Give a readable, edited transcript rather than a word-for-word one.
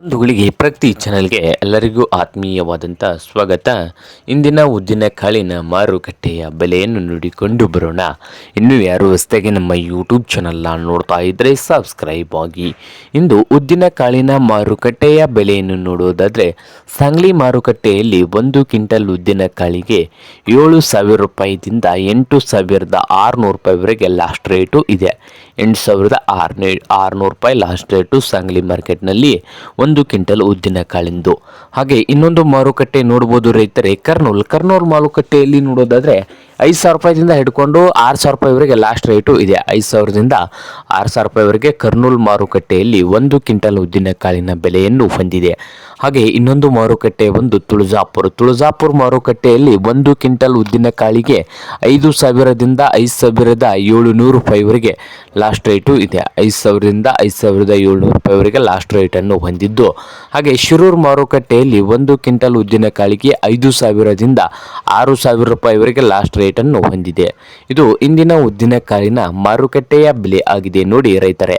ಬಂಧುಗಳಿಗೆ ಪ್ರಗತಿ ಚಾನೆಲ್ಗೆ ಎಲ್ಲರಿಗೂ ಆತ್ಮೀಯವಾದಂಥ ಸ್ವಾಗತ. ಇಂದಿನ ಉದ್ದಿನಕಾಳಿನ ಮಾರುಕಟ್ಟೆಯ ಬೆಲೆಯನ್ನು ನೋಡಿಕೊಂಡು ಬರೋಣ. ಇನ್ನು ಯಾರು ಹೊಸದಾಗಿ ನಮ್ಮ ಯೂಟ್ಯೂಬ್ ಚಾನಲ್ನ ನೋಡ್ತಾ ಇದ್ದರೆ ಸಬ್ಸ್ಕ್ರೈಬ್ ಆಗಿ. ಇಂದು ಉದ್ದಿನಕಾಳಿನ ಮಾರುಕಟ್ಟೆಯ ಬೆಲೆಯನ್ನು ನೋಡುವುದಾದರೆ ಸಾಂಗ್ಲಿ ಮಾರುಕಟ್ಟೆಯಲ್ಲಿ 1 ಕ್ವಿಂಟಲ್ ಉದ್ದಿನಕಾಳಿಗೆ 7,000 ರೂಪಾಯಿದಿಂದ 8,600 ರೂಪಾಯಿವರೆಗೆ ಲಾಸ್ಟ್ ರೇಟು ಇದೆ. 8,600 ರೂಪಾಯಿ ಲಾಸ್ಟ್ ರೇಟು ಸಾಂಗ್ಲಿ ಮಾರ್ಕೆಟ್ನಲ್ಲಿ 1 ಕ್ವಿಂಟಲ್ ಉದ್ದಿನಕಾಳಿಂದು. ಹಾಗೆ ಇನ್ನೊಂದು ಮಾರುಕಟ್ಟೆ ನೋಡ್ಬೋದು ರೈತರೇ, ಕರ್ನೂಲ್ ಮಾರುಕಟ್ಟೆಯಲ್ಲಿ ನೋಡೋದಾದರೆ 5,000 ರೂಪಾಯಿದಿಂದ ಹಿಡ್ಕೊಂಡು 6,000 ರೂಪಾಯಿವರೆಗೆ ಲಾಸ್ಟ್ ರೇಟು ಇದೆ. 5,000ದಿಂದ 6,000 ರೂಪಾಯಿವರೆಗೆ ಕರ್ನೂಲ್ ಮಾರುಕಟ್ಟೆಯಲ್ಲಿ 1 ಕ್ವಿಂಟಲ್ ಉದ್ದಿನಕಾಳಿನ ಬೆಲೆಯನ್ನು ಹೊಂದಿದೆ. ಹಾಗೆ ಇನ್ನೊಂದು ಮಾರುಕಟ್ಟೆ ಒಂದು ತುಳಜಾಪುರ ಮಾರುಕಟ್ಟೆಯಲ್ಲಿ 1 ಕ್ವಿಂಟಲ್ ಉದ್ದಿನಕಾಳಿಗೆ 5,000ದಿಂದ 5,700 ರೂಪಾಯಿವರೆಗೆ ಲಾಸ್ಟ್ ರೇಟು ಇದೆ. 5,000ರಿಂದ 5,700 ರೂಪಾಯಿವರೆಗೆ ಲಾಸ್ಟ್ ರೇಟನ್ನು ಹೊಂದಿದ್ದು, ಹಾಗೆ ಶಿರೂರು ಮಾರುಕಟ್ಟೆಯಲ್ಲಿ 1 ಕ್ವಿಂಟಲ್ ಉದ್ದಿನಕಾಳಿಗೆ 5,000ದಿಂದ 6,000 ರೂಪಾಯಿವರೆಗೆ ಲಾಸ್ಟ್ ರೇಟನ್ನು ಹೊಂದಿದೆ. ಇದು ಇಂದಿನ ಉದ್ದಿನಕಾಳಿನ ಮಾರುಕಟ್ಟೆಯ ಬೆಲೆ ಆಗಿದೆ ನೋಡಿ ರೈತರೇ.